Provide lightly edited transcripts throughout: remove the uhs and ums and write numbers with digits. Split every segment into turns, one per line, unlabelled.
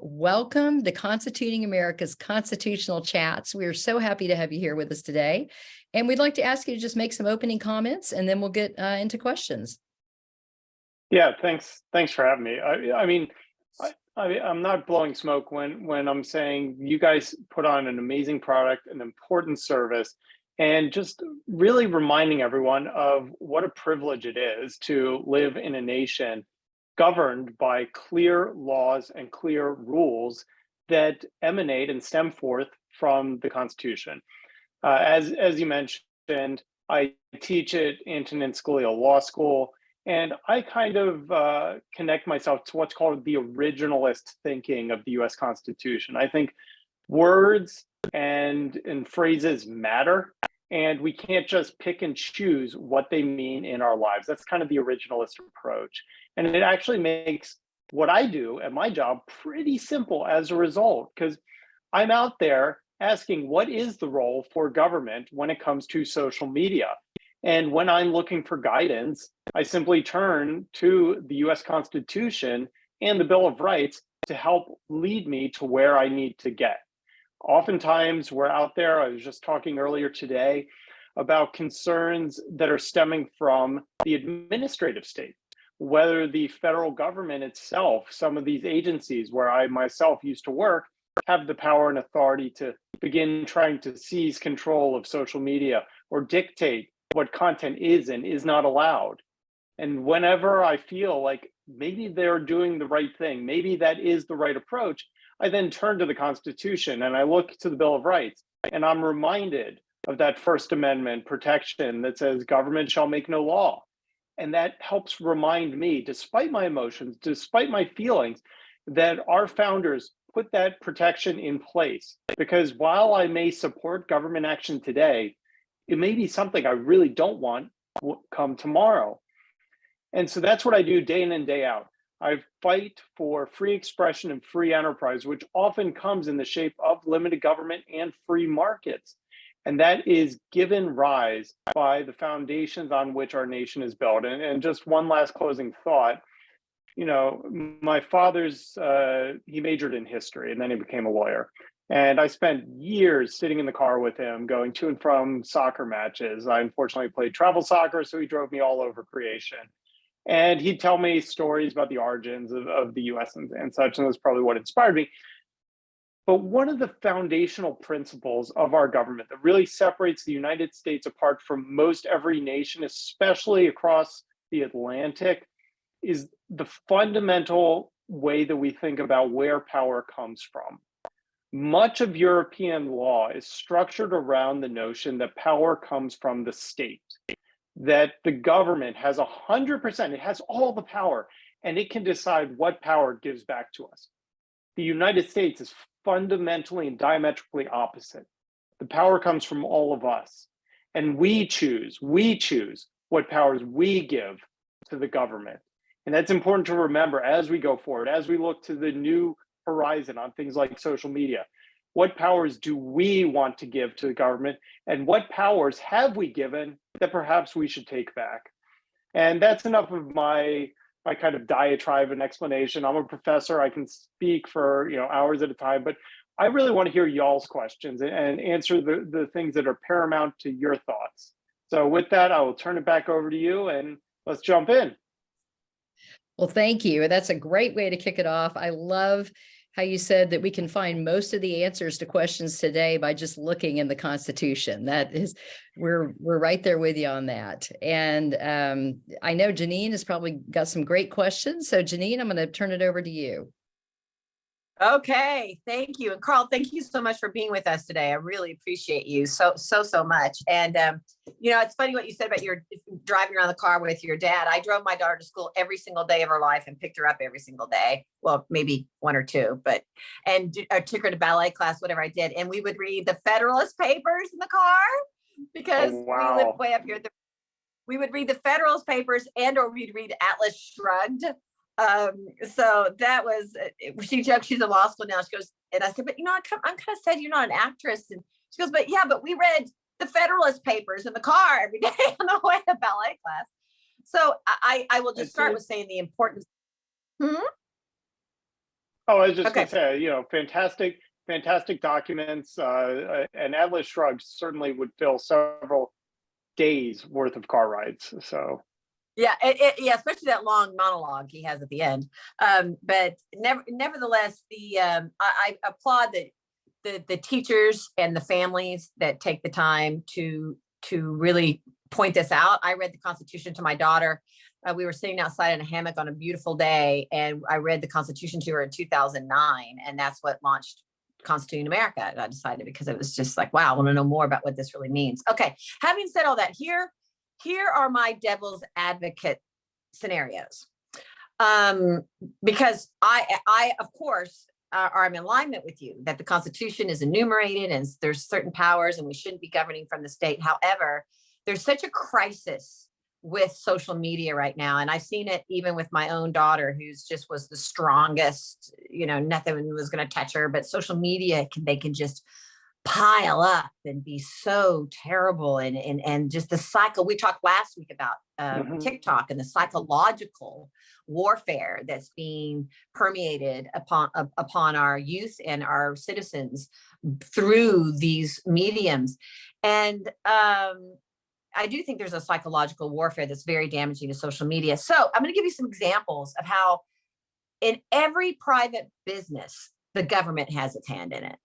Well, welcome to Constituting America's Constitutional Chats. We are so happy to have you here with us today. And we'd like to ask you to just make some opening comments, and then we'll get into questions.
Yeah, thanks for having me. I'm not blowing smoke when I'm saying you guys put on an amazing product, an important service, and just really reminding everyone of what a privilege it is to live in a nation governed by clear laws and clear rules that emanate and stem forth from the Constitution. As you mentioned, I teach at Antonin Scalia Law School, and I kind of connect myself to what's called the originalist thinking of the US Constitution. I think words and phrases matter, and we can't just pick and choose what they mean in our lives. That's kind of the originalist approach. And it actually makes what I do at my job pretty simple as a result, because I'm out there asking what is the role for government when it comes to social media. And when I'm looking for guidance, I simply turn to the US Constitution and the Bill of Rights to help lead me to where I need to get. Oftentimes we're out there, I was just talking earlier today about concerns that are stemming from the administrative state, whether the federal government itself, some of these agencies where I myself used to work, have the power and authority to begin trying to seize control of social media or dictate what content is and is not allowed. And whenever I feel like maybe they're doing the right thing, maybe that is the right approach, I then turn to the Constitution and I look to the Bill of Rights, and I'm reminded of that First Amendment protection that says government shall make no law. And that helps remind me, despite my emotions, despite my feelings, that our founders put that protection in place. Because while I may support government action today, it may be something I really don't want come tomorrow. And so that's what I do day in and day out. I fight for free expression and free enterprise, which often comes in the shape of limited government and free markets. And that is given rise by the foundations on which our nation is built. And just one last closing thought, you know, my father's, he majored in history and then he became a lawyer. And I spent years sitting in the car with him, going to and from soccer matches. I unfortunately played travel soccer, so he drove me all over creation. And he'd tell me stories about the origins of the US and such, and that's probably what inspired me. But one of the foundational principles of our government that really separates the United States apart from most every nation, especially across the Atlantic, is the fundamental way that we think about where power comes from. Much of European law is structured around the notion that power comes from the state, that the government has 100%, it has all the power, and it can decide what power it gives back to us. The United States is fundamentally and diametrically opposite. The power comes from all of us, and we choose what powers we give to the government. And that's important to remember as we go forward, as we look to the new horizon on things like social media. What powers do we want to give to the government, and what powers have we given that perhaps we should take back? And that's enough of my kind of diatribe and explanation. I'm a professor, I can speak for hours at a time, but I really want to hear y'all's questions and answer the things that are paramount to your thoughts. So with that, I will turn it back over to you and let's jump in.
Well, thank you. That's a great way to kick it off. I love how you said that we can find most of the answers to questions today by just looking in the Constitution. That is, we're right there with you on that. And I know Janine has probably got some great questions. So Janine, I'm going to turn it over to you.
Okay, thank you. And Carl, thank you so much for being with us today. I really appreciate you so much. And, it's funny what you said about your driving around the car with your dad. I drove my daughter to school every single day of her life and picked her up every single day. Well, maybe one or two, and I took her to ballet class, whatever I did. And we would read the Federalist Papers in the car because we lived way up here. We would read the Federalist Papers or we'd read Atlas Shrugged. So that was, she joked, she's in law school now. She goes, and I said, but I'm kind of sad you're not an actress. And she goes, but yeah, but we read the Federalist Papers in the car every day on the way to ballet class. So I will just start with saying the importance.
Oh, I was just
Okay.
gonna say, fantastic documents. An Atlas Shrugged certainly would fill several days worth of car rides. So
Yeah, yeah, especially that long monologue he has at the end. But nevertheless, I applaud the teachers and the families that take the time to really point this out. I read the Constitution to my daughter. We were sitting outside in a hammock on a beautiful day, and I read the Constitution to her in 2009, and that's what launched Constituting America. And I decided, because it was just like, wow, I want to know more about what this really means. Okay, having said all that, here are my devil's advocate scenarios. Because I of course are in alignment with you that the Constitution is enumerated and there's certain powers and we shouldn't be governing from the state. However, there's such a crisis with social media right now, and I've seen it even with my own daughter, who's just was the strongest. Nothing was going to touch her, but social media they can just pile up and be so terrible, and just the cycle. We talked last week about TikTok and the psychological warfare that's being permeated upon our youth and our citizens through these mediums. And I do think there's a psychological warfare that's very damaging to social media. So I'm going to give you some examples of how in every private business, the government has its hand in it.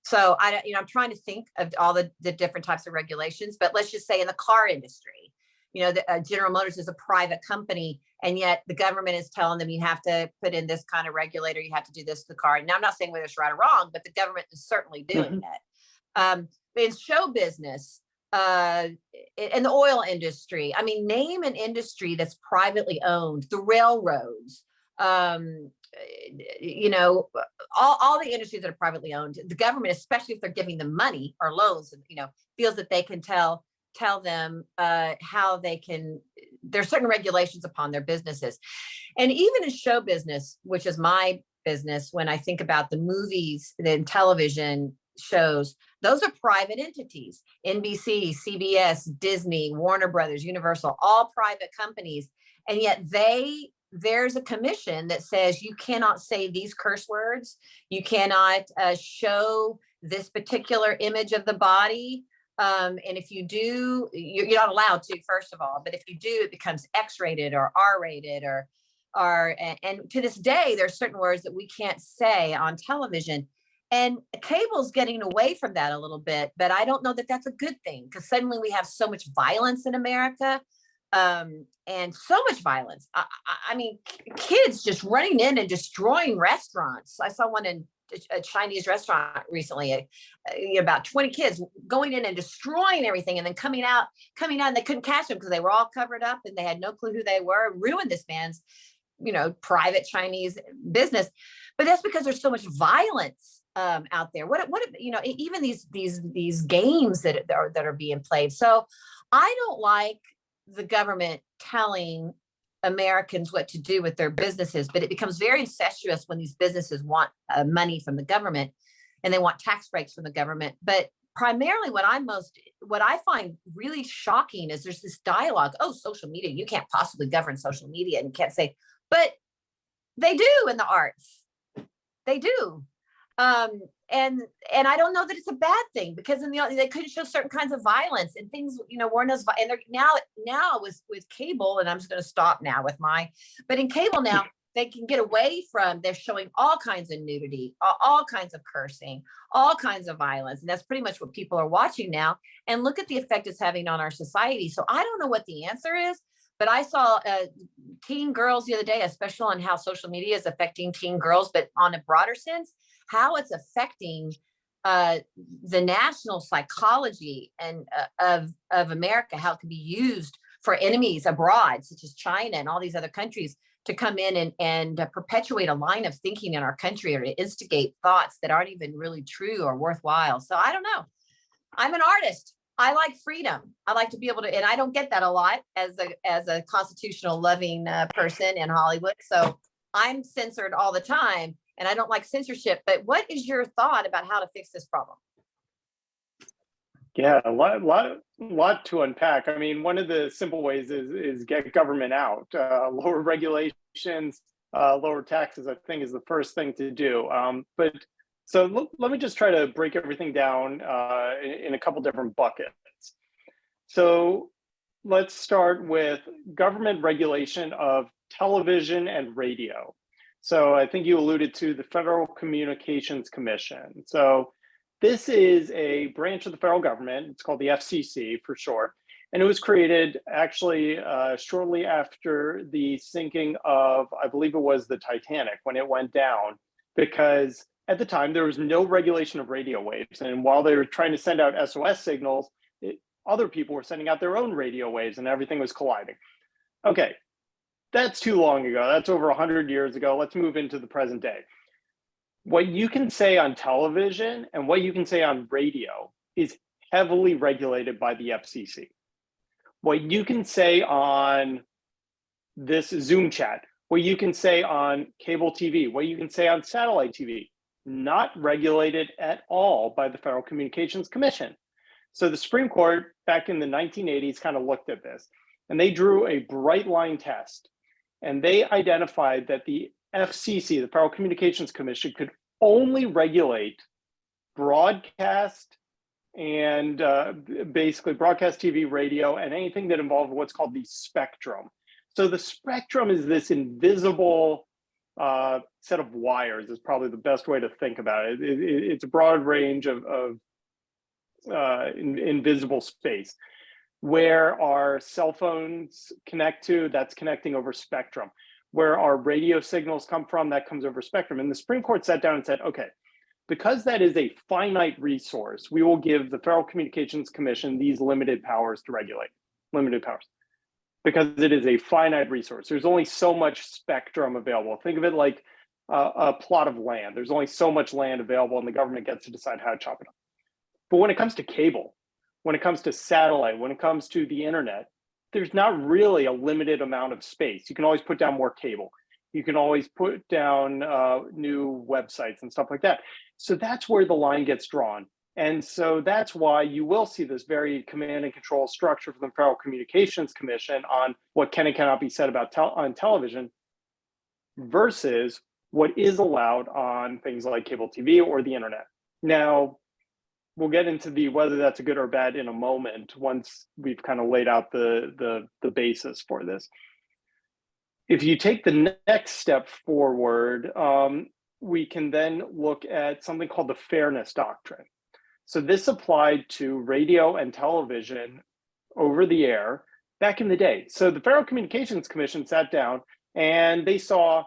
So I'm trying to think of all the different types of regulations, but let's just say in the car industry, General Motors is a private company, and yet the government is telling them you have to put in this kind of regulator, you have to do this to the car. Now, I'm not saying whether it's right or wrong, but the government is certainly doing it. In show business, in the oil industry, name an industry that's privately owned, the railroads, all the industries that are privately owned, the government, especially if they're giving them money or loans, feels that they can tell them how they can. There's certain regulations upon their businesses. And even in show business, which is my business, when I think about the movies, the television shows, those are private entities. NBC, CBS, Disney, Warner Brothers, Universal, all private companies. And yet there's a commission that says you cannot say these curse words. You cannot show this particular image of the body. And if you do, you're not allowed to, first of all. But if you do, it becomes X-rated or R-rated and to this day, there's certain words that we can't say on television. And cable's getting away from that a little bit, but I don't know that that's a good thing, because suddenly we have so much violence in America. And so much violence. Kids just running in and destroying restaurants. I saw one in a Chinese restaurant recently, about 20 kids going in and destroying everything, and then coming out, and they couldn't catch them because they were all covered up and they had no clue who they were, ruined this man's, private Chinese business. But that's because there's so much violence out there. What even these games that are being played. So I don't like the government telling Americans what to do with their businesses, but it becomes very incestuous when these businesses want money from the government and they want tax breaks from the government. But primarily what I find really shocking is there's this dialogue. Oh, social media, you can't possibly govern social media, and you can't say, but they do in the arts. They do. And I don't know that it's a bad thing, because they couldn't show certain kinds of violence and things, weren't as, and they're now with cable, and I'm just going to stop now but in cable now, they can get away from, they're showing all kinds of nudity, all kinds of cursing, all kinds of violence. And that's pretty much what people are watching now. And look at the effect it's having on our society. So I don't know what the answer is, but I saw teen girls the other day, especially on how social media is affecting teen girls, but on a broader sense, how it's affecting the national psychology and of America, how it can be used for enemies abroad, such as China and all these other countries, to come in and perpetuate a line of thinking in our country, or to instigate thoughts that aren't even really true or worthwhile. So I don't know. I'm an artist. I like freedom. I like to be able to, and I don't get that a lot as a constitutional loving person in Hollywood. So I'm censored all the time, and I don't like censorship. But what is your thought about how to fix this problem?
Yeah, a lot to unpack. One of the simple ways is get government out, lower regulations, lower taxes, I think, is the first thing to do. But so let me just try to break everything down in a couple different buckets. So let's start with government regulation of television and radio. So I think you alluded to the Federal Communications Commission. So this is a branch of the federal government. It's called the FCC for short. And it was created actually shortly after the sinking of, I believe it was the Titanic, when it went down, because at the time there was no regulation of radio waves. And while they were trying to send out SOS signals, other people were sending out their own radio waves and everything was colliding. Okay, that's too long ago. That's over 100 years ago. Let's move into the present day. What you can say on television and what you can say on radio is heavily regulated by the FCC. What you can say on this Zoom chat, what you can say on cable TV, what you can say on satellite TV, not regulated at all by the Federal Communications Commission. So the Supreme Court back in the 1980s kind of looked at this, and they drew a bright line test, and they identified that the FCC, the Federal Communications Commission, could only regulate broadcast and basically broadcast TV, radio, and anything that involved what's called the spectrum. So the spectrum is this invisible set of wires, is probably the best way to think about it. It's a broad range of invisible space. Where our cell phones connect to, that's connecting over spectrum. Where our radio signals come from, that comes over spectrum. And the Supreme Court sat down and said, okay, because that is a finite resource, we will give the Federal Communications Commission these limited powers to regulate, limited powers, because it is a finite resource. There's only so much spectrum available. Think of it like a plot of land. There's only so much land available and the government gets to decide how to chop it up. But when it comes to cable, when it comes to satellite, when it comes to the internet, there's not really a limited amount of space. You can always put down more cable. You can always put down new websites and stuff like that. So that's where the line gets drawn. And so that's why you will see this very command and control structure from the Federal Communications Commission on what can and cannot be said about on television versus what is allowed on things like cable TV or the internet. Now, we'll get into the whether that's a good or bad in a moment once we've kind of laid out the basis for this. If you take the next step forward, we can then look at something called the fairness doctrine. So this applied to radio and television over the air back in the day. So the Federal Communications Commission sat down and they saw,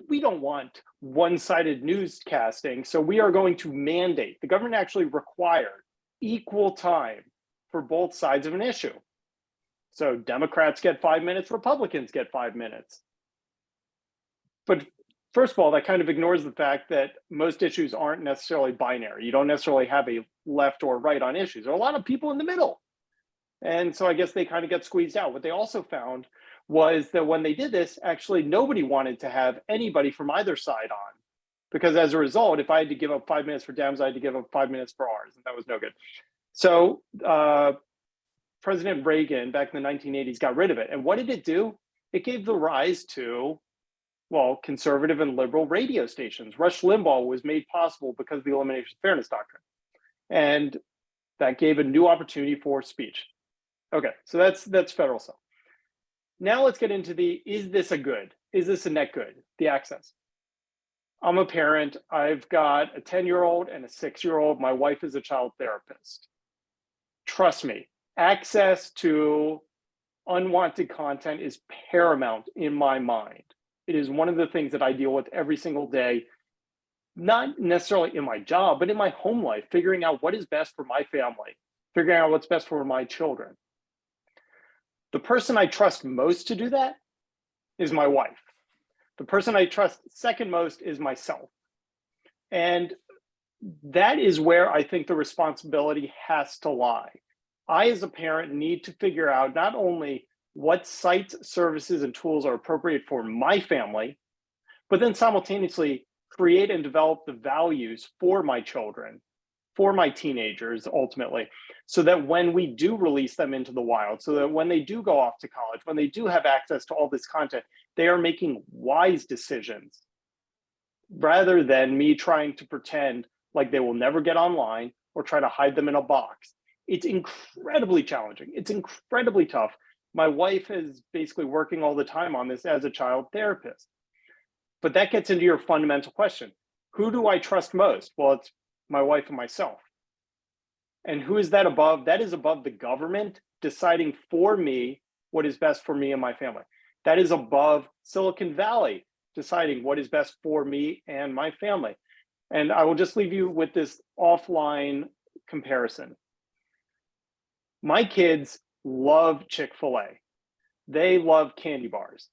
we don't want one-sided newscasting, so we are going to mandate, the government actually required equal time for both sides of an issue. So Democrats get 5 minutes, Republicans get 5 minutes. But first of all, that kind of ignores the fact that most issues aren't necessarily binary. You don't necessarily have a left or right on issues. There are a lot of people in the middle. And so I guess they kind of get squeezed out. What they also found was that when they did this, actually nobody wanted to have anybody from either side on. Because as a result, if I had to give up 5 minutes for Dems, I had to give up 5 minutes for ours, and that was no good. So President Reagan back in the 1980s got rid of it. And what did it do? It gave the rise to, well, conservative and liberal radio stations. Rush Limbaugh was made possible because of the elimination of fairness doctrine. And that gave a new opportunity for speech. Okay, so that's federal stuff. Now let's get into the, is this a good? Is this a net good? The access. I'm a parent. I've got a 10-year-old and a 6-year-old. My wife is a child therapist. Trust me, access to unwanted content is paramount in my mind. It is one of the things that I deal with every single day, not necessarily in my job, but in my home life, figuring out what is best for my family, figuring out what's best for my children. The person I trust most to do that is my wife. The person I trust second most is myself. And that is where I think the responsibility has to lie. I, as a parent, need to figure out not only what sites, services, and tools are appropriate for my family, but then simultaneously create and develop the values for my children for my teenagers ultimately, so that when we do release them into the wild, so that when they do go off to college, when they do have access to all this content, they are making wise decisions rather than me trying to pretend like they will never get online or try to hide them in a box. It's incredibly challenging. It's incredibly tough. My wife is basically working all the time on this as a child therapist. But that gets into your fundamental question. Who do I trust most? Well, it's my wife and myself. And who is that above? That is above the government deciding for me what is best for me and my family. That is above Silicon Valley deciding what is best for me and my family. And I will just leave you with this offline comparison. My kids love Chick-fil-A. They love candy bars.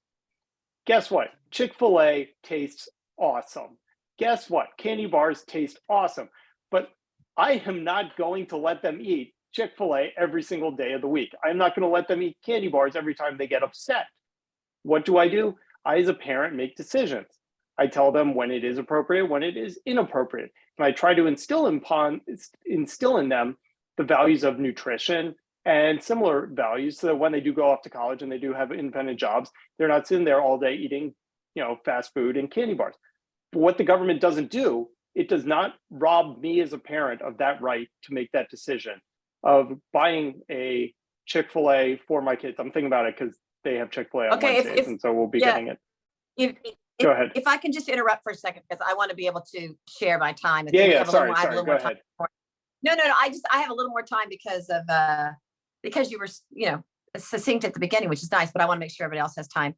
Guess what? Chick-fil-A tastes awesome. Guess what? Candy bars taste awesome. But I am not going to let them eat Chick-fil-A every single day of the week. I'm not going to let them eat candy bars every time they get upset. What do? I, as a parent, make decisions. I tell them when it is appropriate, when it is inappropriate. And I try to instill in them the values of nutrition and similar values, so that when they do go off to college and they do have independent jobs, they're not sitting there all day eating, fast food and candy bars. But what the government doesn't do, it does not rob me as a parent of that right to make that decision of buying a Chick-fil-A for my kids. I'm thinking about it because they have Chick-fil-A on Wednesdays, and so we'll be getting it. Go ahead.
If I can just interrupt for a second, because I want to be able to share my time.
Sorry. Go ahead.
No. I have a little more time because you were, succinct at the beginning, which is nice, but I want to make sure everybody else has time.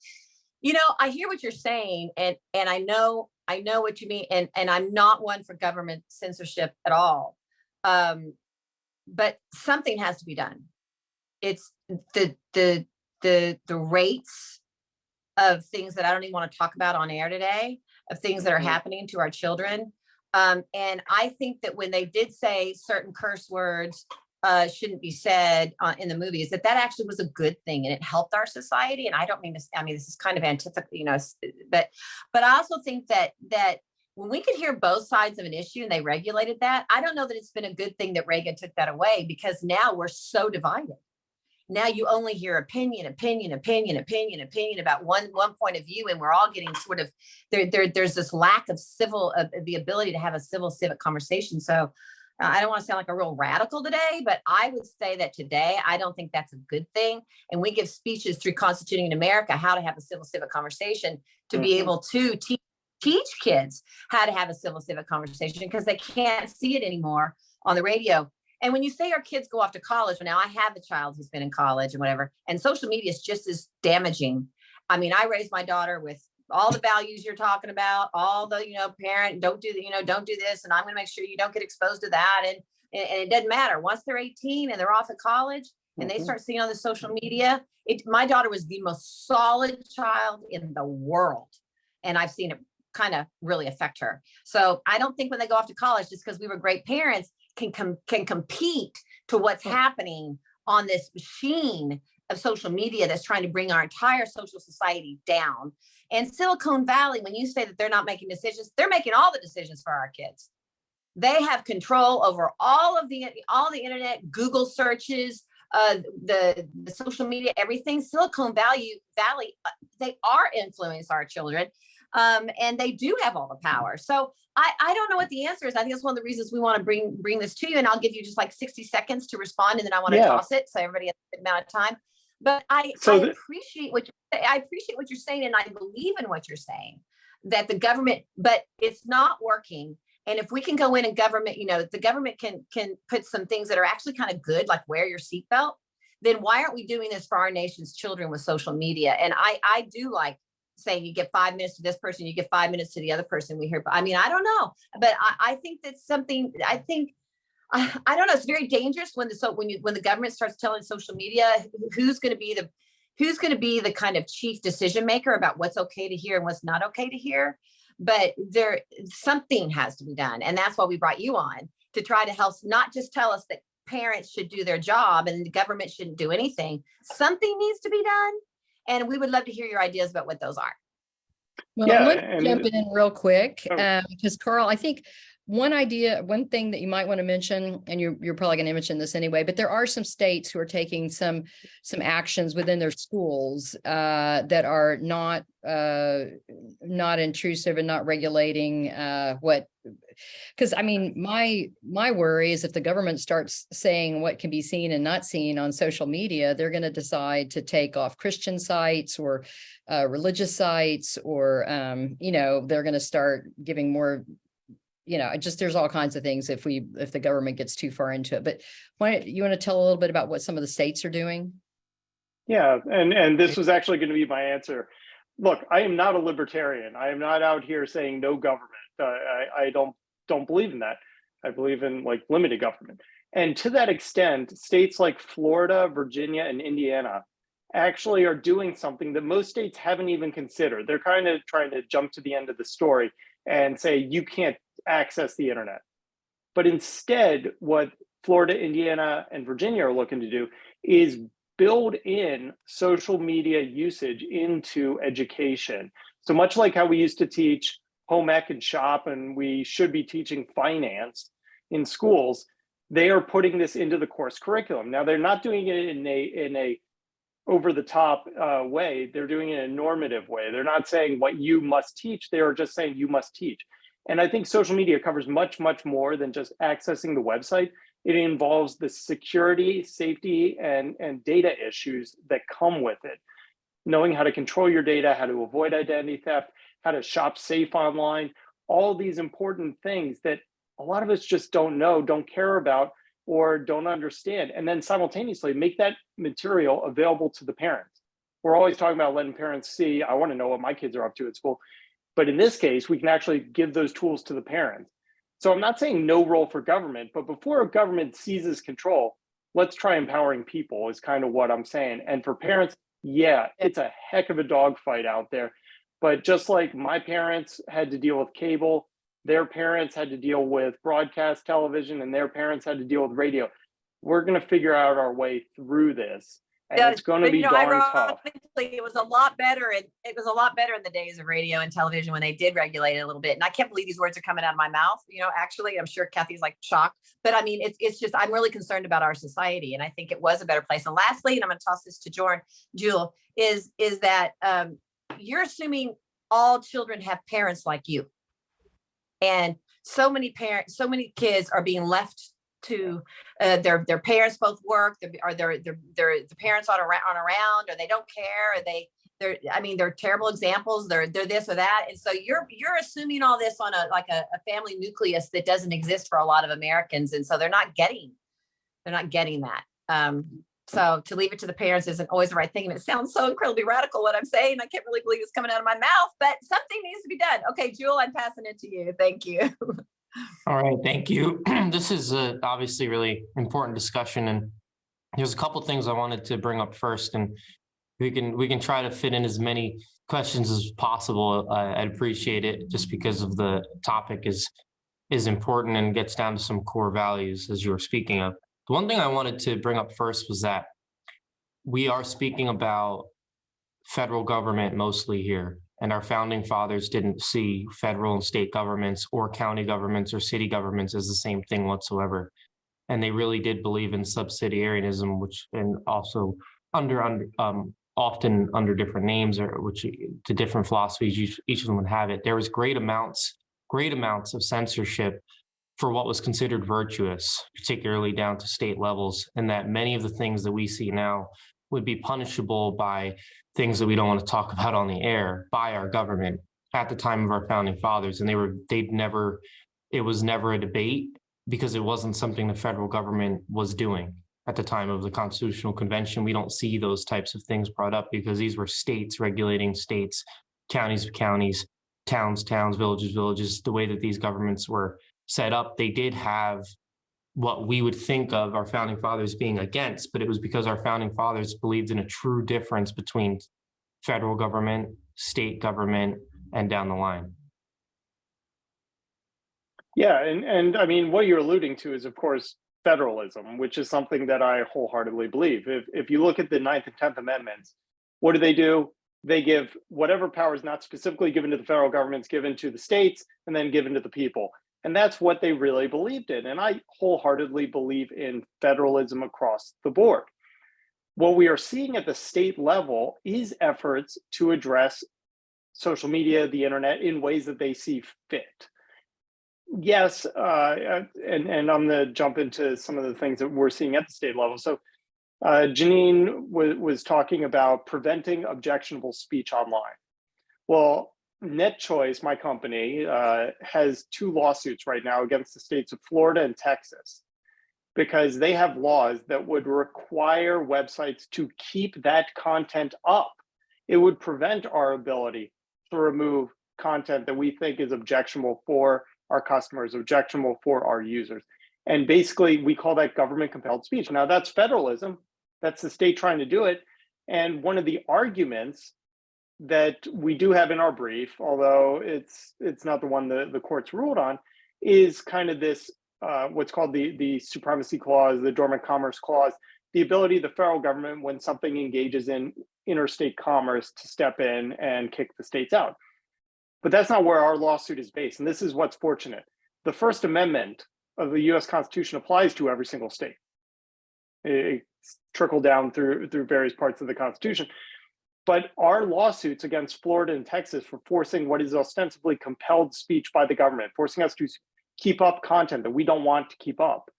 I hear what you're saying, and I know what you mean, and I'm not one for government censorship at all. But something has to be done. It's the rates of things that I don't even want to talk about on air today, of things that are happening to our children. And I think that when they did say certain curse words shouldn't be said in the movies, that actually was a good thing, and it helped our society. And I don't mean this, this is kind of antithetical, but I also think that when we could hear both sides of an issue and they regulated that, I don't know that it's been a good thing that Reagan took that away, because now we're so divided. Now you only hear opinion about one point of view, and we're all getting sort of there's this lack of the ability to have a civic conversation. So I don't want to sound like a real radical today, but I would say that today, I don't think that's a good thing. And we give speeches through Constituting America how to have a civic conversation, to be able to teach kids how to have a civic conversation, because they can't see it anymore on the radio. And when you say our kids go off to college, well, now I have a child who's been in college and whatever, and social media is just as damaging. I raised my daughter with all the values you're talking about, all the, parent, don't do this. And I'm going to make sure you don't get exposed to that. And it doesn't matter. Once they're 18 and they're off at college and they start seeing on the social media, my daughter was the most solid child in the world. And I've seen it kind of really affect her. So I don't think when they go off to college, just because we were great parents, can compete to what's happening on this machine of social media that's trying to bring our entire social society down. And Silicon Valley, when you say that they're not making decisions, they're making all the decisions for our kids. They have control over all the internet, Google searches, the social media, everything. Silicon Valley, they are influencing our children. And they do have all the power. So I don't know what the answer is. I think that's one of the reasons we want to bring this to you. And I'll give you just like 60 seconds to respond, and then I want to toss it so everybody has a good amount of time. But I appreciate what you're saying, and I believe in what you're saying, that the government, but it's not working. And if we can go in and government, the government can put some things that are actually kind of good, like wear your seatbelt, then why aren't we doing this for our nation's children with social media? And I do like saying you get 5 minutes to this person, you get 5 minutes to the other person. We hear, I don't know, but I think that's something. I don't know. It's very dangerous when the government starts telling social media who's going to be the kind of chief decision maker about what's okay to hear and what's not okay to hear. But something has to be done, and that's why we brought you on, to try to help, not just tell us that parents should do their job and the government shouldn't do anything. Something needs to be done. And we would love to hear your ideas about what those are.
Well, let's jump in real quick, because Carl, I think one thing that you might want to mention, and you're probably going to mention this anyway, but there are some states who are taking some actions within their schools that are not intrusive and not regulating because I mean, my worry is if the government starts saying what can be seen and not seen on social media, they're going to decide to take off Christian sites or religious sites, or they're going to start giving more. There's all kinds of things if the government gets too far into it. But you want to tell a little bit about what some of the states are doing?
Yeah, and this was actually going to be my answer. Look, I am not a libertarian. I am not out here saying no government. I don't believe in that. I believe in like limited government. And to that extent, states like Florida, Virginia, and Indiana actually are doing something that most states haven't even considered. They're kind of trying to jump to the end of the story and say you can't access the internet. But instead, what Florida, Indiana, and Virginia are looking to do is build in social media usage into education. So much like how we used to teach home ec and shop, and we should be teaching finance in schools, they are putting this into the course curriculum. Now, they're not doing it in a over-the-top way. They're doing it in a normative way. They're not saying what you must teach. They are just saying you must teach. And I think social media covers much, much more than just accessing the website. It involves the security, safety, and data issues that come with it. Knowing how to control your data, how to avoid identity theft, how to shop safe online, all these important things that a lot of us just don't know, don't care about, or don't understand. And then simultaneously make that material available to the parents. We're always talking about letting parents see, I want to know what my kids are up to at school. But in this case, we can actually give those tools to the parents. So I'm not saying no role for government, but before a government seizes control, let's try empowering people is kind of what I'm saying. And for parents, yeah, it's a heck of a dogfight out there. But just like my parents had to deal with cable, their parents had to deal with broadcast television, and their parents had to deal with radio. We're going to figure out our way through this. And it's going to be darn tough.
It was a lot better. It was a lot better in the days of radio and television when they did regulate it a little bit. And I can't believe these words are coming out of my mouth. Actually, I'm sure Kathy's like shocked. But I mean, it's just, I'm really concerned about our society. And I think it was a better place. And lastly, and I'm going to toss this to Jewel, is that you're assuming all children have parents like you. And so many kids are being left to their parents both work, or the parents aren't around, or they don't care, or they're terrible examples. They're this or that. And so you're assuming all this on a family nucleus that doesn't exist for a lot of Americans. And so they're not getting that. So to leave it to the parents isn't always the right thing. And it sounds so incredibly radical what I'm saying. I can't really believe it's coming out of my mouth, but something needs to be done. Okay, Jewel, I'm passing it to you. Thank you.
All right, thank you. This is obviously really important discussion, and there's a couple of things I wanted to bring up first, and we can try to fit in as many questions as possible. I'd appreciate it, just because of the topic is important and gets down to some core values, as you were speaking of. The one thing I wanted to bring up first was that we are speaking about federal government mostly here. And our founding fathers didn't see federal and state governments or county governments or city governments as the same thing whatsoever. And they really did believe in subsidiarianism, which, and also often under different names, or which to different philosophies, each of them would have it. There was great amounts of censorship for what was considered virtuous, particularly down to state levels, and that many of the things that we see now would be punishable by things that we don't want to talk about on the air by our government at the time of our founding fathers. And it was never a debate, because it wasn't something the federal government was doing at the time of the Constitutional Convention. We don't see those types of things brought up because these were states regulating states, counties, towns, villages, the way that these governments were set up. They did have what we would think of our founding fathers being against, but it was because our founding fathers believed in a true difference between federal government, state government, and down the line.
Yeah, and I mean, what you're alluding to is, of course, federalism, which is something that I wholeheartedly believe. If you look at the 9th and 10th Amendments, what do? They give whatever power is not specifically given to the federal government is given to the states and then given to the people. And that's what they really believed in. And I wholeheartedly believe in federalism across the board. What we are seeing at the state level is efforts to address social media, the internet, in ways that they see fit. Yes, and I'm going to jump into some of the things that we're seeing at the state level. So Janine was talking about preventing objectionable speech online. Well, NetChoice, my company, has 2 lawsuits right now against the states of Florida and Texas, because they have laws that would require websites to keep that content up. It would prevent our ability to remove content that we think is objectionable for our customers, objectionable for our users. And basically, we call that government compelled speech. Now, that's federalism. That's the state trying to do it. And one of the arguments that we do have in our brief, although it's not the one the courts ruled on, is kind of this what's called the supremacy clause, the dormant commerce clause, the ability of the federal government, when something engages in interstate commerce, to step in and kick the states out. But that's not where our lawsuit is based. And this is what's fortunate. The First Amendment of the US Constitution applies to every single state. It's trickled down through various parts of the Constitution. But our lawsuits against Florida and Texas for forcing what is ostensibly compelled speech by the government, forcing us to keep up content that we don't want to keep up,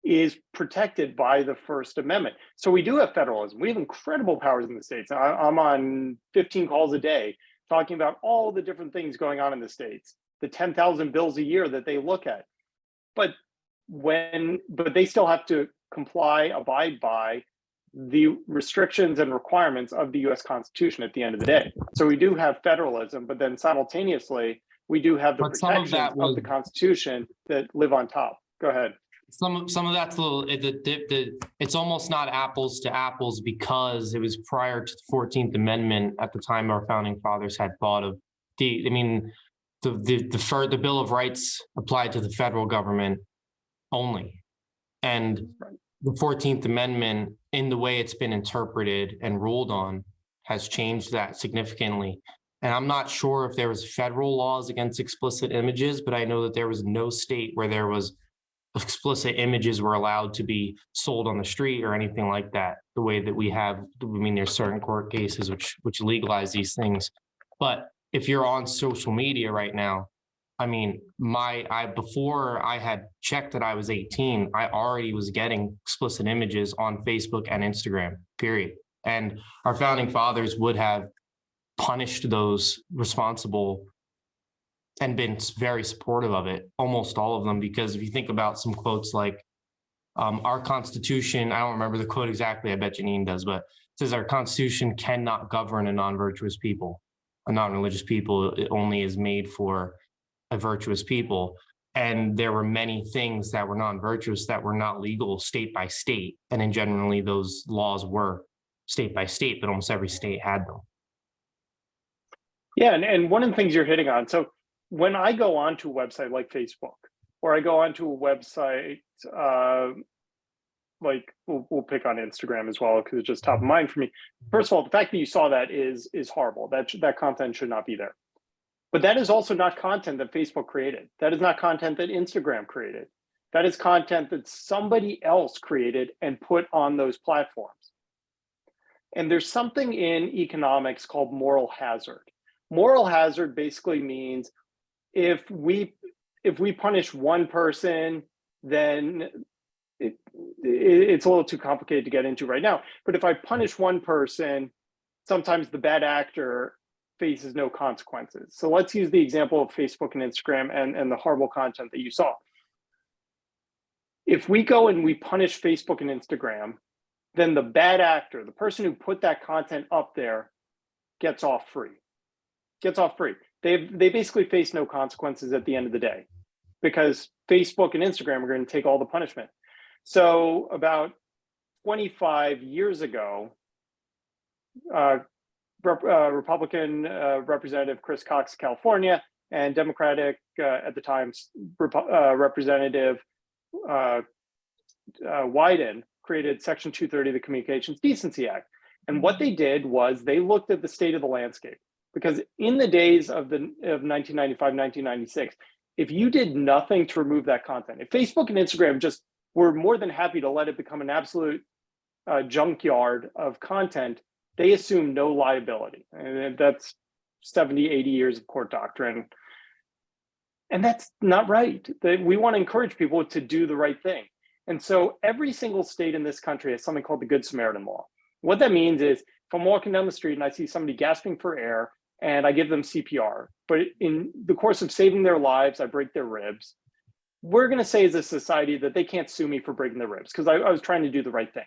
is protected by the First Amendment. So we do have federalism. We have incredible powers in the states. I'm on 15 calls a day talking about all the different things going on in the states, the 10,000 bills a year that they look at. But they still have to abide by the restrictions and requirements of the US Constitution at the end of the day. So we do have federalism, but then simultaneously, we do have the protections of the Constitution that live on top. Go ahead.
Some of that's a little, it's almost not apples to apples, because it was prior to the 14th Amendment at the time our founding fathers had thought of the Bill of Rights applied to the federal government only. And the 14th Amendment, in the way it's been interpreted and ruled on, has changed that significantly. And I'm not sure if there was federal laws against explicit images, but I know that there was no state where there was explicit images were allowed to be sold on the street or anything like that, the way that we have. I mean, there's certain court cases which legalize these things. But if you're on social media right now, I mean, before I had checked that I was 18, I already was getting explicit images on Facebook and Instagram, period. And our founding fathers would have punished those responsible and been very supportive of it, almost all of them, because if you think about some quotes like our Constitution, I don't remember the quote exactly, I bet Janine does, but it says our Constitution cannot govern a non-virtuous people, a non-religious people. It only is made for a virtuous people. And there were many things that were non-virtuous that were not legal state by state. And then generally those laws were state by state, but almost every state had them.
Yeah, and one of the things you're hitting on, so when I go onto a website like Facebook, or I go onto a website like we'll pick on Instagram as well, because it's just top of mind for me. First of all, the fact that you saw that is horrible. That content should not be there. But that is also not content that Facebook created. That is not content that Instagram created. That is content that somebody else created and put on those platforms. And there's something in economics called moral hazard. Moral hazard basically means if we punish one person, then it's a little too complicated to get into right now. But if I punish one person, sometimes the bad actor faces no consequences. So let's use the example of Facebook and Instagram and the horrible content that you saw. If we go and we punish Facebook and Instagram, then the bad actor, the person who put that content up there, gets off free. They basically face no consequences at the end of the day, because Facebook and Instagram are going to take all the punishment. So about 25 years ago, Republican Representative Chris Cox of California and Democratic at the time Representative Wyden created Section 230 of the Communications Decency Act. And what they did was they looked at the state of the landscape, because in the days of 1995, 1996, if you did nothing to remove that content, if Facebook and Instagram just were more than happy to let it become an absolute junkyard of content, they assume no liability. And that's 70, 80 years of court doctrine. And that's not right. We want to encourage people to do the right thing. And so every single state in this country has something called the Good Samaritan Law. What that means is if I'm walking down the street and I see somebody gasping for air and I give them CPR, but in the course of saving their lives, I break their ribs, we're going to say as a society that they can't sue me for breaking their ribs because I was trying to do the right thing.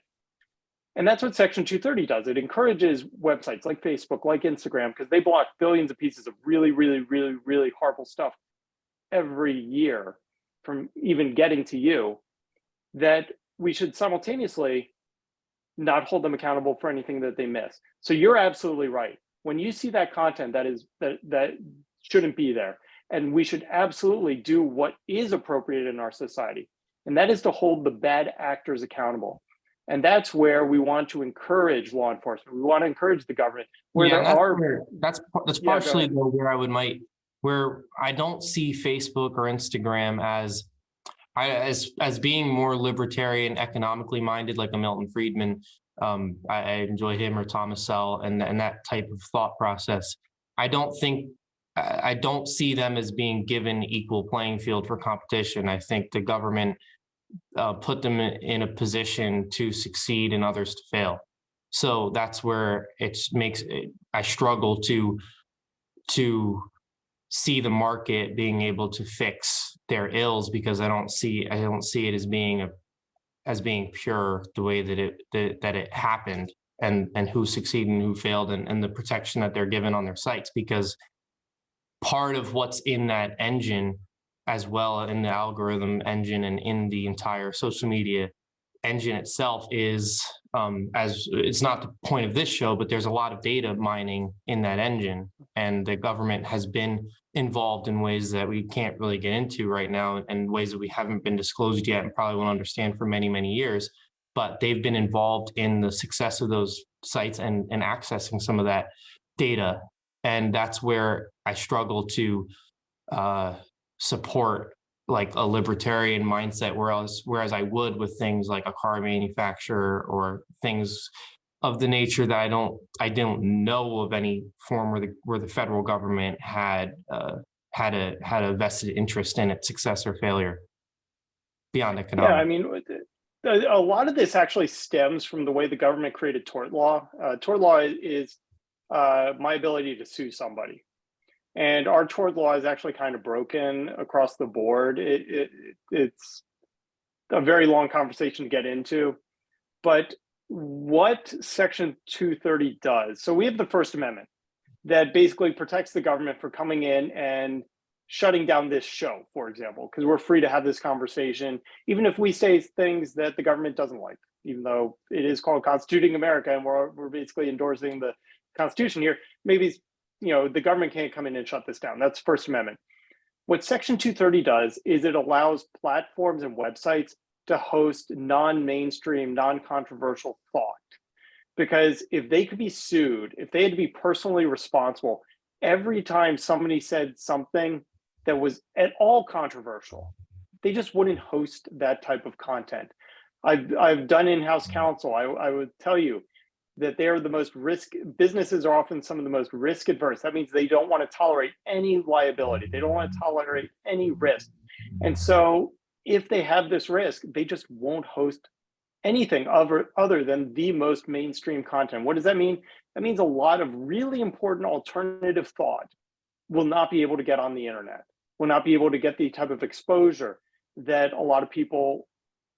And that's what Section 230 does. It encourages websites like Facebook, like Instagram, because they block billions of pieces of really, really, really, really horrible stuff every year from even getting to you, that we should simultaneously not hold them accountable for anything that they miss. So you're absolutely right. When you see that content that shouldn't be there, and we should absolutely do what is appropriate in our society, and that is to hold the bad actors accountable. And that's where we want to encourage law enforcement. We want to encourage the government where
that's partially though where I don't see Facebook or Instagram as being more libertarian, economically minded, like a Milton Friedman. I enjoy him, or Thomas Sell, and that type of thought process. I don't see them as being given equal playing field for competition. I think the government put them in a position to succeed and others to fail. So that's where I struggle to see the market being able to fix their ills, because I don't see it as being pure the way that it happened, and who succeeded and who failed, and the protection that they're given on their sites. Because part of what's in that engine, as well in the algorithm engine and in the entire social media engine itself, is as it's not the point of this show, but there's a lot of data mining in that engine, and the government has been involved in ways that we can't really get into right now, and ways that we haven't been disclosed yet and probably won't understand for many, many years. But they've been involved in the success of those sites and accessing some of that data. And that's where I struggle to support like a libertarian mindset, whereas I would with things like a car manufacturer or things of the nature that I don't know of any form where the federal government had a vested interest in its success or failure beyond economic.
Yeah, I mean, a lot of this actually stems from the way the government created tort law. Tort law is my ability to sue somebody. And our tort law is actually kind of broken across the board. It's a very long conversation to get into. But what Section 230 does, so we have the First Amendment that basically protects the government for coming in and shutting down this show, for example, because we're free to have this conversation, even if we say things that the government doesn't like, even though it is called Constituting America and we're basically endorsing the Constitution here. Maybe the government can't come in and shut this down. That's First Amendment. What Section 230 does is it allows platforms and websites to host non-mainstream, non-controversial thought. Because if they could be sued, if they had to be personally responsible every time somebody said something that was at all controversial, they just wouldn't host that type of content. I've done in-house counsel. I would tell you that they're the most businesses are often some of the most risk adverse. That means they don't want to tolerate any liability. They don't want to tolerate any risk. And so if they have this risk, they just won't host anything other than the most mainstream content. What does that mean? That means a lot of really important alternative thought will not be able to get on the internet, will not be able to get the type of exposure that a lot of people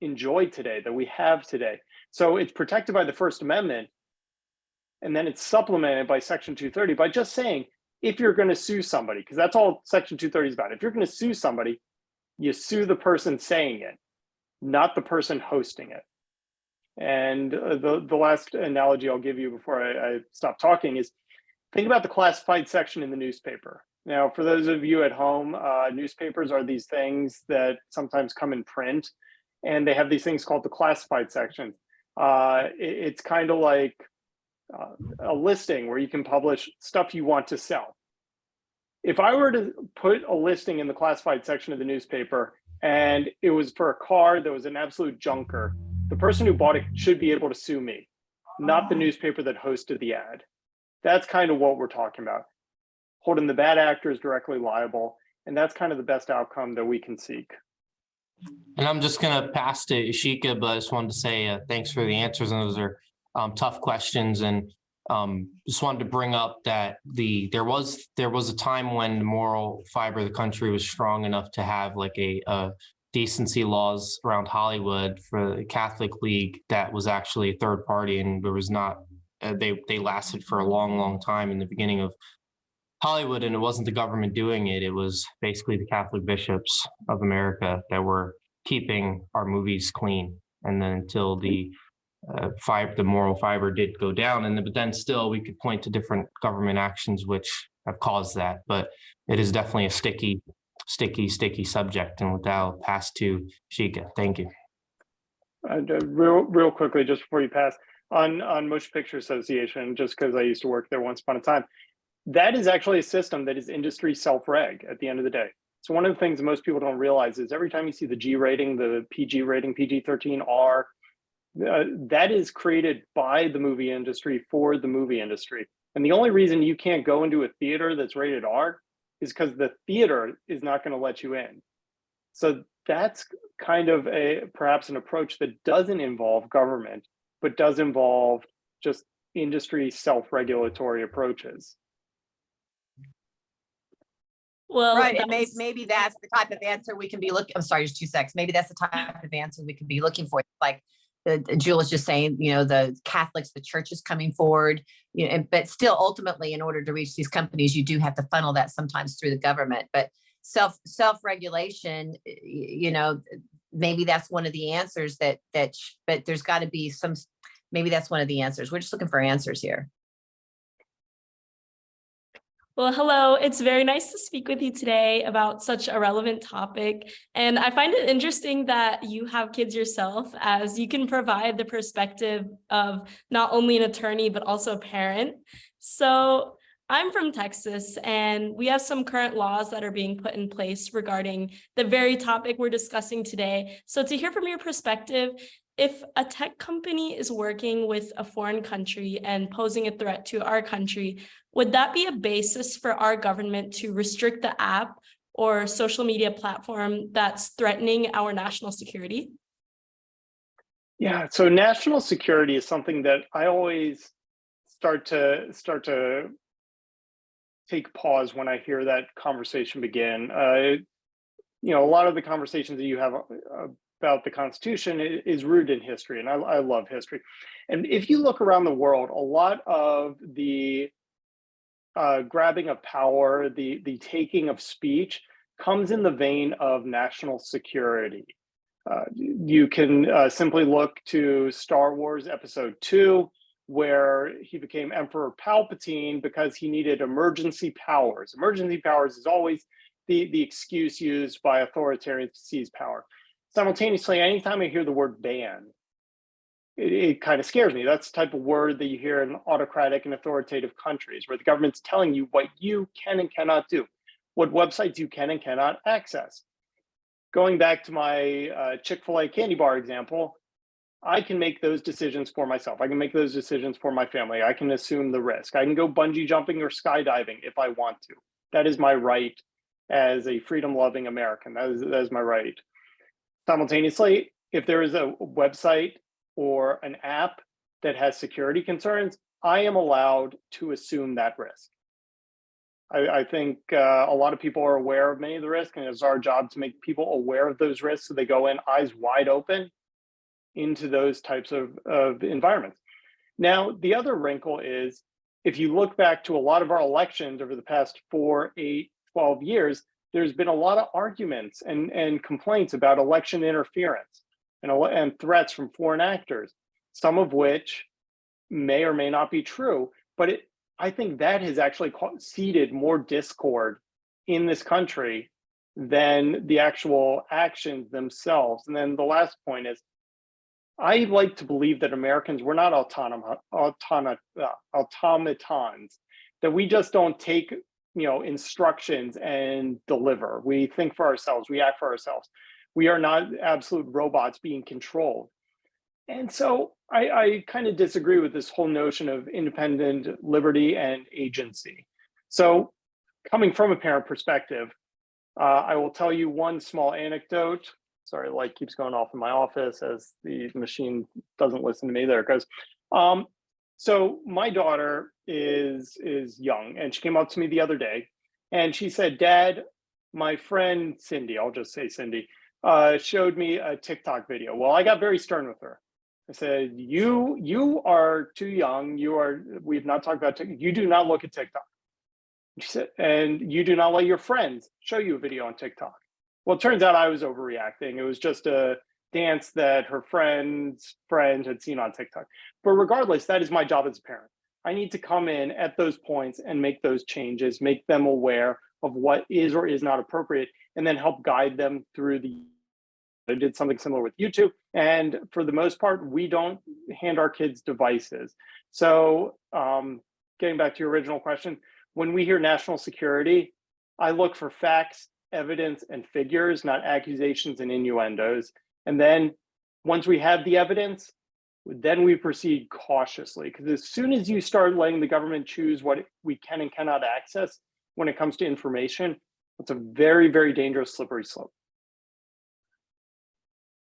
enjoy today, that we have today. So it's protected by the First Amendment. And then it's supplemented by Section 230 by just saying, if you're going to sue somebody, because that's all Section 230 is about. If you're going to sue somebody, you sue the person saying it, not the person hosting it. And the last analogy I'll give you before I stop talking is, think about the classified section in the newspaper. Now, for those of you at home, newspapers are these things that sometimes come in print, and they have these things called the classified section. It's kind of like a listing where you can publish stuff you want to sell. If I were to put a listing in the classified section of the newspaper and it was for a car that was an absolute junker, the person who bought it should be able to sue me, not the newspaper that hosted the ad. That's kind of what we're talking about, holding the bad actors directly liable. And that's kind of the best outcome that we can seek.
And I'm just going to pass to Ishika, but I just wanted to say thanks for the answers. And those are tough questions. And just wanted to bring up that there was a time when the moral fiber of the country was strong enough to have like a decency laws around Hollywood for the Catholic League that was actually a third party, and there was not. They lasted for a long time in the beginning of Hollywood, and it wasn't the government doing it. It was basically the Catholic bishops of America that were keeping our movies clean. And then until the moral fiber did go down, but then still we could point to different government actions which have caused that. But it is definitely a sticky subject. And with that, I'll pass to Shika. Thank you.
Real quickly, just before you pass, on Motion Picture Association, just because I used to work there once upon a time, that is actually a system that is industry self-reg at the end of the day. So one of the things that most people don't realize is every time you see the G rating, the PG rating, PG-13R, that is created by the movie industry for the movie industry. And the only reason you can't go into a theater that's rated R is because the theater is not going to let you in. So that's kind of perhaps an approach that doesn't involve government, but does involve just industry self-regulatory approaches.
Well,
right, and maybe that's the type of answer we can be looking. I'm sorry, just 2 seconds. Maybe that's the type of answer we can be looking for. Like Jewel was just saying, the Catholics, the church is coming forward, but still, ultimately, in order to reach these companies, you do have to funnel that sometimes through the government. But self-regulation, maybe that's one of the answers but there's got to be some. Maybe that's one of the answers. We're just looking for answers here.
Well, hello. It's very nice to speak with you today about such a relevant topic. And I find it interesting that you have kids yourself, as you can provide the perspective of not only an attorney, but also a parent. So I'm from Texas, and we have some current laws that are being put in place regarding the very topic we're discussing today. So to hear from your perspective, if a tech company is working with a foreign country and posing a threat to our country, would that be a basis for our government to restrict the app or social media platform that's threatening our national security?
Yeah, so national security is something that I always start to take pause when I hear that conversation begin. A lot of the conversations that you have about the Constitution is rooted in history, and I love history. And if you look around the world, a lot of the grabbing of power, the taking of speech comes in the vein of national security. You can simply look to Star Wars Episode 2, where he became Emperor Palpatine because he needed emergency powers. Emergency powers is always the excuse used by authoritarians to seize power. Simultaneously, anytime I hear the word ban, it kind of scares me. That's the type of word that you hear in autocratic and authoritative countries, where the government's telling you what you can and cannot do, what websites you can and cannot access. Going back to my Chick-fil-A candy bar example, I can make those decisions for myself. I can make those decisions for my family. I can assume the risk. I can go bungee jumping or skydiving if I want to. That is my right as a freedom-loving American. That is my right. Simultaneously, if there is a website or an app that has security concerns, I am allowed to assume that risk. I think a lot of people are aware of many of the risks, and it's our job to make people aware of those risks so they go in eyes wide open into those types of environments. Now, the other wrinkle is, if you look back to a lot of our elections over the past 4, 8, 12 years, there's been a lot of arguments and complaints about election interference and threats from foreign actors, some of which may or may not be true, but I think that has actually seeded more discord in this country than the actual actions themselves. And then the last point is, I like to believe that Americans, we're not automatons, that we just don't take instructions and deliver. We think for ourselves, we act for ourselves. We are not absolute robots being controlled. And so I kind of disagree with this whole notion of independent liberty and agency. So coming from a parent perspective, I will tell you one small anecdote. Sorry, the light keeps going off in my office as the machine doesn't listen to me. There it goes. So my daughter is young, and she came up to me the other day, and she said, "Dad, my friend Cindy," I'll just say Cindy, showed me a TikTok video. Well, I got very stern with her. I said, "You are too young. We've not talked about TikTok. You do not look at TikTok." She said, "And you do not let your friends show you a video on TikTok." Well, it turns out I was overreacting. It was just a dance that her friend's friend had seen on TikTok. But regardless, that is my job as a parent. I need to come in at those points and make those changes, make them aware of what is or is not appropriate, and then help guide them through the. I did something similar with YouTube. And for the most part, we don't hand our kids devices. So getting back to your original question, when we hear national security, I look for facts, evidence, and figures, not accusations and innuendos. And then once we have the evidence, then we proceed cautiously. Because as soon as you start letting the government choose what we can and cannot access when it comes to information, it's a very, very dangerous slippery slope.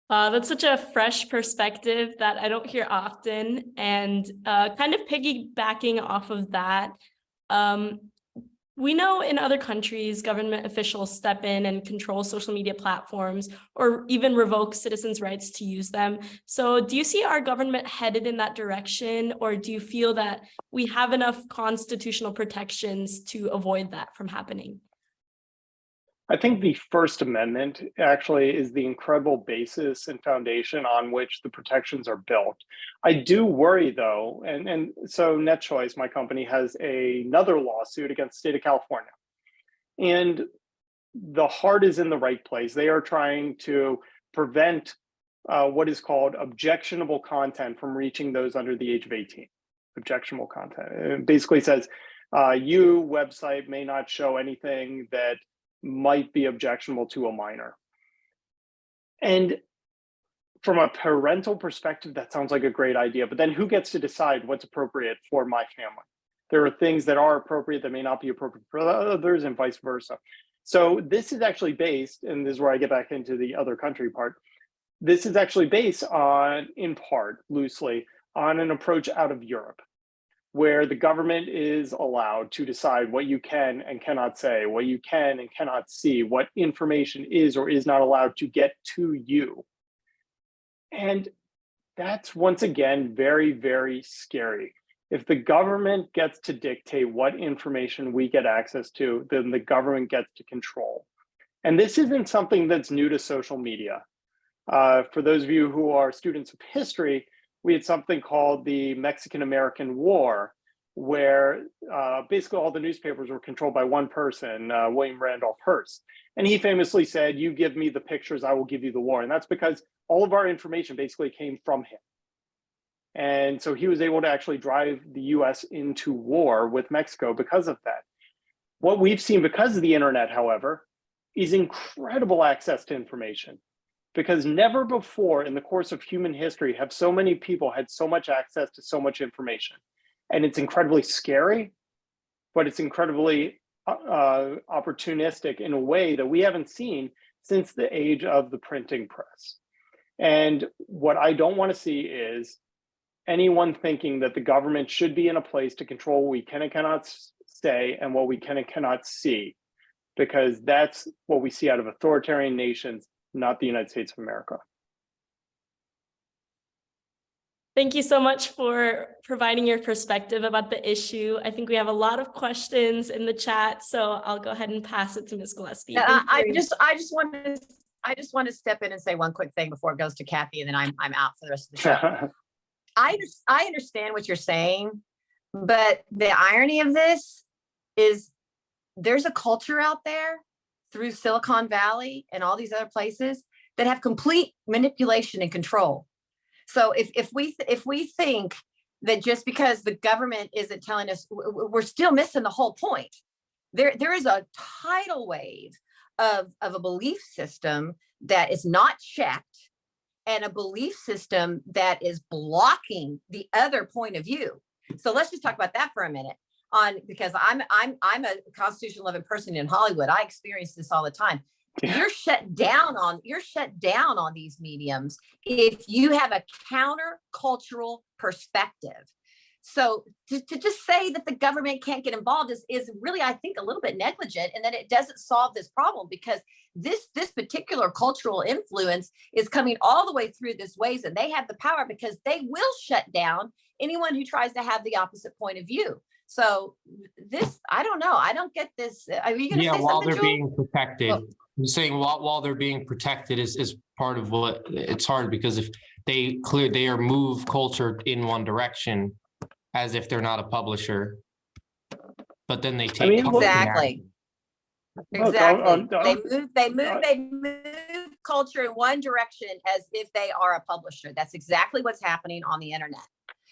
That's such a fresh perspective that I don't hear often. And kind of piggybacking off of that, we know in other countries, government officials step in and control social media platforms or even revoke citizens' rights to use them. So do you see our government headed in that direction, or do you feel that we have enough constitutional protections to avoid that from happening?
I think the First Amendment actually is the incredible basis and foundation on which the protections are built. I do worry though, and so NetChoice, my company, has another lawsuit against the state of California. And the heart is in the right place. They are trying to prevent what is called objectionable content from reaching those under the age of 18. Objectionable content. It basically says, you website may not show anything that might be objectionable to a minor. And from a parental perspective, that sounds like a great idea, but then who gets to decide what's appropriate for my family? There are things that are appropriate that may not be appropriate for others, and vice versa. So this is actually based, and this is where I get back into the other country part. This is actually based on, in part, loosely, on an approach out of Europe, where the government is allowed to decide what you can and cannot say, what you can and cannot see, what information is or is not allowed to get to you. And that's, once again, very, very scary. If the government gets to dictate what information we get access to, then the government gets to control. And this isn't something that's new to social media. For those of you who are students of history, we had something called the Mexican-American War, where basically all the newspapers were controlled by one person, William Randolph Hearst. And he famously said, "You give me the pictures, I will give you the war." And that's because all of our information basically came from him. And so he was able to actually drive the US into war with Mexico because of that. What we've seen because of the internet, however, is incredible access to information. Because never before in the course of human history have so many people had so much access to so much information. And it's incredibly scary, but it's incredibly opportunistic in a way that we haven't seen since the age of the printing press. And what I don't want to see is anyone thinking that the government should be in a place to control what we can and cannot say and what we can and cannot see, because that's what we see out of authoritarian nations, not the United States of America.
Thank you so much for providing your perspective about the issue. I think we have a lot of questions in the chat, so I'll go ahead and pass it to Ms. Gillespie.
I just want to step in and say one quick thing before it goes to Kathy, and then I'm out for the rest of the show. I understand what you're saying, but the irony of this is there's a culture out there through Silicon Valley and all these other places that have complete manipulation and control. So if we think that just because the government isn't telling us, we're still missing the whole point. there is a tidal wave of a belief system that is not checked, and a belief system that is blocking the other point of view. So let's just talk about that for a minute. Because I'm a constitution loving person in Hollywood. I experience this all the time.
Yeah.
You're shut down on these mediums if you have a counter-cultural perspective. So to just say that the government can't get involved is really, I think, a little bit negligent, and that it doesn't solve this problem, because this particular cultural influence is coming all the way through this ways, and they have the power because they will shut down anyone who tries to have the opposite point of view. So this, I don't know. I don't get this. Are you going to say
while
something,
they're
Jewel?
being protected,
Well-
I'm saying while they're being protected is part of what it's hard, because if they are move culture in one direction as if they're not a publisher, but then they take
Exactly.
Look,
Exactly. They move culture in one direction as if they are a publisher. That's exactly what's happening on the internet.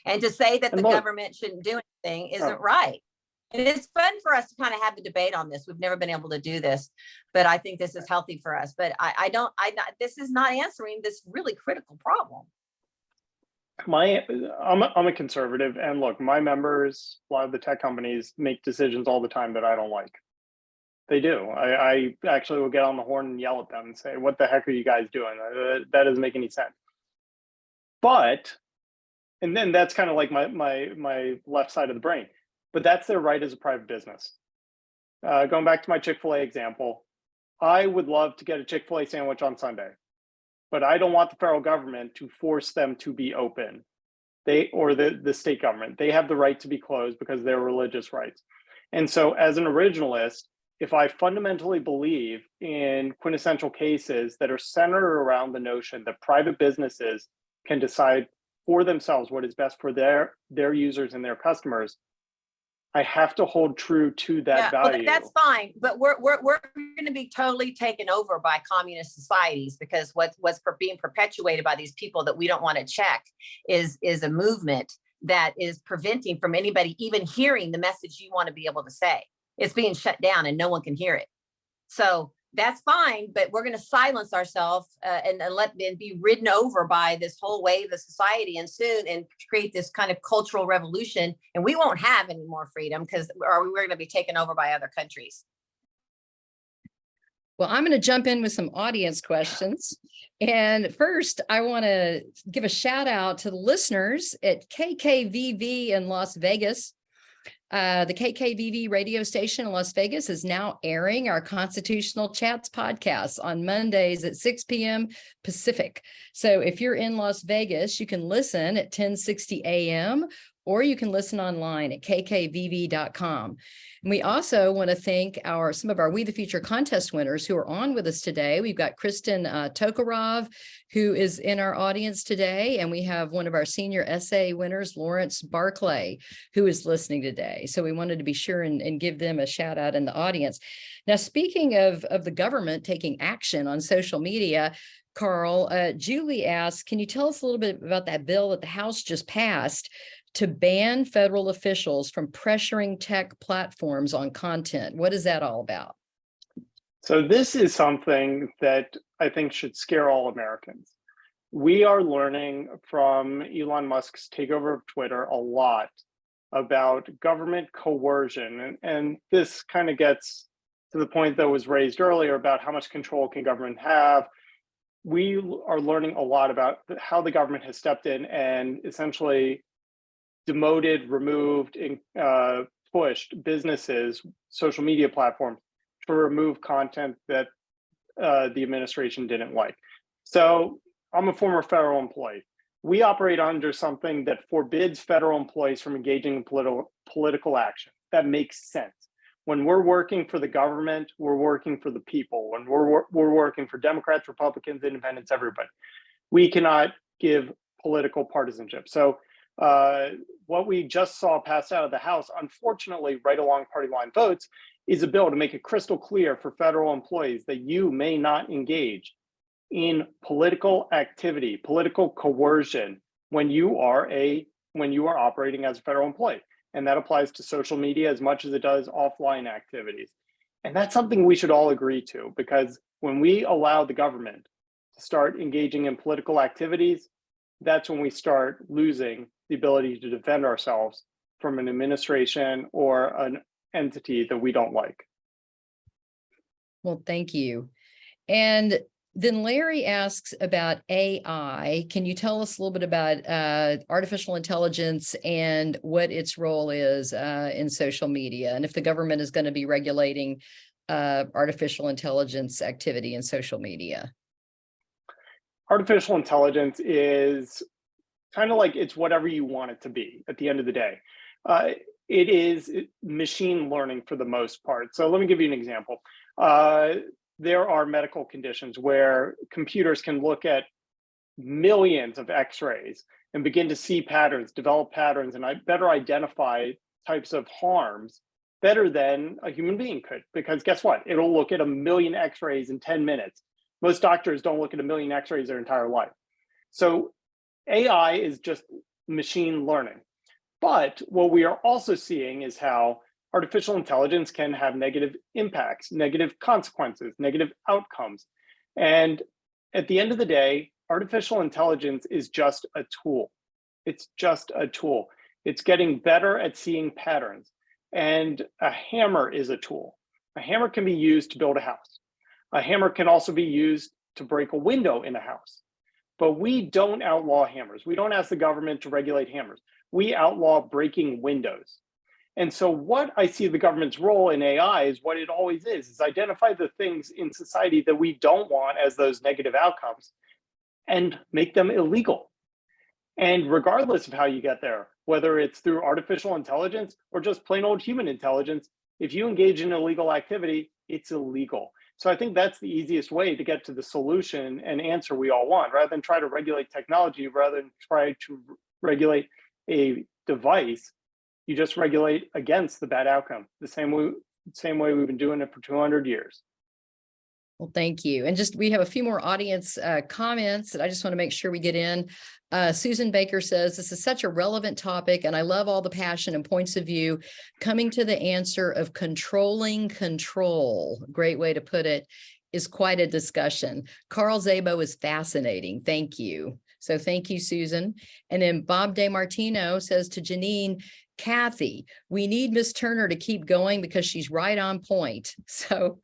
And to say that the government shouldn't do anything isn't right. And it's fun for us to kind of have a debate on this. We've never been able to do this, but I think this is healthy for us. But this is not answering this really critical problem.
I'm a conservative, and look, my members, a lot of the tech companies make decisions all the time that I don't like. They do. I actually will get on the horn and yell at them and say, "What the heck are you guys doing? That doesn't make any sense." But, and then that's kind of like my left side of the brain. But that's their right as a private business. Going back to my Chick-fil-A example, I would love to get a Chick-fil-A sandwich on Sunday, but I don't want the federal government to force them to be open. Or the state government, they have the right to be closed because they're religious rights. And so as an originalist, if I fundamentally believe in quintessential cases that are centered around the notion that private businesses can decide for themselves what is best for their users and their customers, I have to hold true to that value.
Well, that's fine, but we're going to be totally taken over by communist societies, because what's being perpetuated by these people that we don't want to check is a movement that is preventing from anybody even hearing the message you want to be able to say. It's being shut down and no one can hear it. So that's fine, but we're going to silence ourselves and be ridden over by this whole wave of society, and soon and create this kind of cultural revolution, and we won't have any more freedom because we're going to be taken over by other countries.
Well, I'm going to jump in with some audience questions. And first, I want to give a shout out to the listeners at KKVV in Las Vegas. The KKVV radio station in Las Vegas is now airing our Constitutional Chats podcast on Mondays at 6 p.m. Pacific. So if you're in Las Vegas, you can listen at 1060 a.m. or you can listen online at kkvv.com. And we also want to thank some of our We the Future contest winners who are on with us today. We've got Kristen Tokarov, who is in our audience today, and we have one of our senior essay winners, Lawrence Barclay, who is listening today. So we wanted to be sure and give them a shout out in the audience. Now, speaking of the government taking action on social media, Carl, Julie asked, can you tell us a little bit about that bill that the House just passed to ban federal officials from pressuring tech platforms on content? What is that all about?
So this is something that I think should scare all Americans. We are learning from Elon Musk's takeover of Twitter a lot about government coercion. And this kind of gets to the point that was raised earlier about how much control can government have. We are learning a lot about how the government has stepped in and essentially demoted, removed, pushed businesses, social media platforms to remove content that the administration didn't like. So I'm a former federal employee. We operate under something that forbids federal employees from engaging in political action. That makes sense. When we're working for the government, we're working for the people. When we're working for Democrats, Republicans, Independents, everybody. We cannot give political partisanship. So what we just saw passed out of the House, unfortunately, right along party line votes, is a bill to make it crystal clear for federal employees that you may not engage in political activity, political coercion when you are operating as a federal employee. And that applies to social media as much as it does offline activities. And that's something we should all agree to, because when we allow the government to start engaging in political activities, that's when we start losing the ability to defend ourselves from an administration or an entity that we don't like.
Well, thank you. And then Larry asks about AI. Can you tell us a little bit about artificial intelligence and what its role is in social media, and if the government is going to be regulating artificial intelligence activity in social media?
Artificial intelligence is kind of like, it's whatever you want it to be at the end of the day. It is machine learning for the most part. So let me give you an example. There are medical conditions where computers can look at millions of x-rays and begin to see patterns, develop patterns, and better identify types of harms better than a human being could. Because guess what? It'll look at a million x-rays in 10 minutes. Most doctors don't look at a million x-rays their entire life. So AI is just machine learning. But what we are also seeing is how artificial intelligence can have negative impacts, negative consequences, negative outcomes. And at the end of the day, artificial intelligence is just a tool. It's just a tool. It's getting better at seeing patterns. And a hammer is a tool. A hammer can be used to build a house. A hammer can also be used to break a window in a house. But we don't outlaw hammers. We don't ask the government to regulate hammers. We outlaw breaking windows. And so what I see the government's role in AI is what it always is identify the things in society that we don't want as those negative outcomes and make them illegal. And regardless of how you get there, whether it's through artificial intelligence or just plain old human intelligence, if you engage in illegal activity, it's illegal. So I think that's the easiest way to get to the solution and answer we all want, rather than try to regulate technology, rather than try to regulate a device. You just regulate against the bad outcome, the same way we've been doing it for 200 years.
Well, thank you. And just, we have a few more audience comments that I just want to make sure we get in. Susan Baker says, this is such a relevant topic, and I love all the passion and points of view coming to the answer of controlling control. Great way to put it, is quite a discussion. Carl Szabo is fascinating. Thank you. So thank you, Susan. And then Bob DeMartino says to Janine, Kathy, we need Miss Turner to keep going because she's right on point. So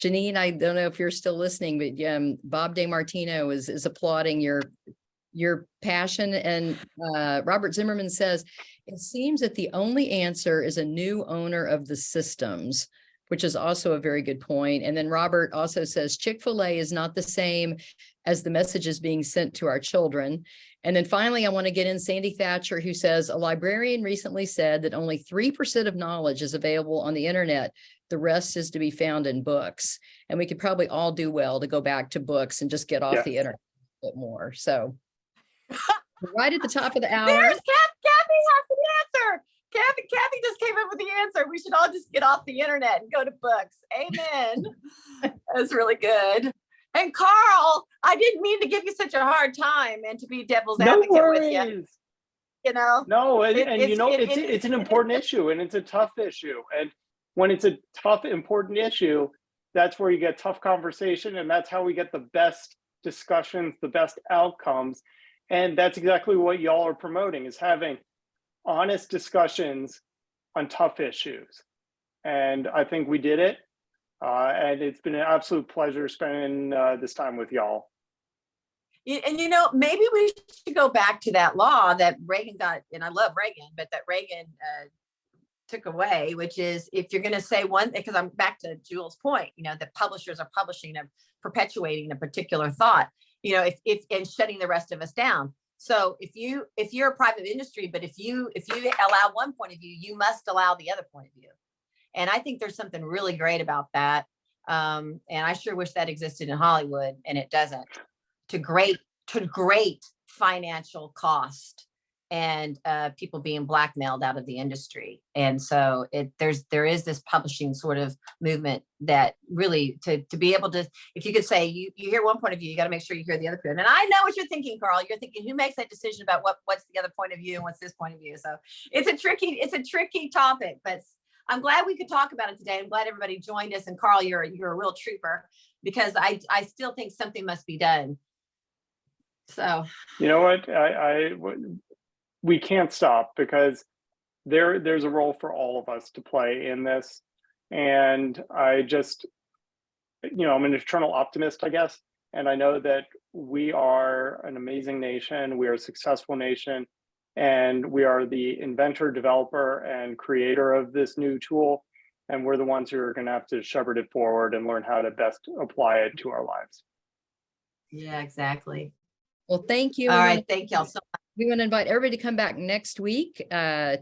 Janine, I don't know if you're still listening, but Bob DeMartino is applauding your passion. And Robert Zimmerman says, it seems that the only answer is a new owner of the systems, which is also a very good point. And then Robert also says, Chick-fil-A is not the same as the messages being sent to our children. And then finally, I want to get in Sandy Thatcher, who says, a librarian recently said that only 3% of knowledge is available on the internet. The rest is to be found in books. And we could probably all do well to go back to books and just get off the internet a bit more. So right at the top of the hour.
There's Kathy has the answer. Kathy just came up with the answer. We should all just get off the internet and go to books. Amen. That's really good. And Carl, I didn't mean to give you such a hard time and to be devil's advocate with you. You know,
no, it's an important issue, and it's a tough issue. And when it's a tough, important issue, that's where you get tough conversation, and that's how we get the best discussions, the best outcomes. And that's exactly what y'all are promoting, is having honest discussions on tough issues. And I think we did it. And it's been an absolute pleasure spending this time with y'all.
And, maybe we should go back to that law that Reagan got, and I love Reagan, but that Reagan took away, which is, if you're going to say one, because I'm back to Jules's point, that publishers are publishing and perpetuating a particular thought, if and shutting the rest of us down. So if you're a private industry, but if you allow one point of view, you must allow the other point of view. And I think there's something really great about that. And I sure wish that existed in Hollywood, and it doesn't, to great financial cost. and people being blackmailed out of the industry. And so there is this publishing sort of movement that really to be able to, if you could say you hear one point of view, you got to make sure you hear the other point. And I know what you're thinking, Carl. You're thinking, who makes that decision about what's the other point of view and what's this point of view? So it's a tricky topic, but I'm glad we could talk about it today. I'm glad everybody joined us. And Carl, you're a real trooper, because I still think something must be done. So
you know what, we can't stop, because there's a role for all of us to play in this. And I just, I'm an eternal optimist, I guess. And I know that we are an amazing nation. We are a successful nation. And we are the inventor, developer, and creator of this new tool. And we're the ones who are going to have to shepherd it forward and learn how to best apply it to our lives.
yeah, exactly.
Well, thank you.
All right. Thank y'all so much.
We want to invite everybody to come back next week,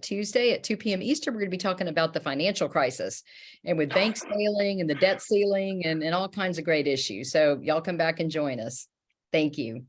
Tuesday at 2 p.m. Eastern. We're going to be talking about the financial crisis, and with banks failing and the debt ceiling and all kinds of great issues. So y'all come back and join us. Thank you.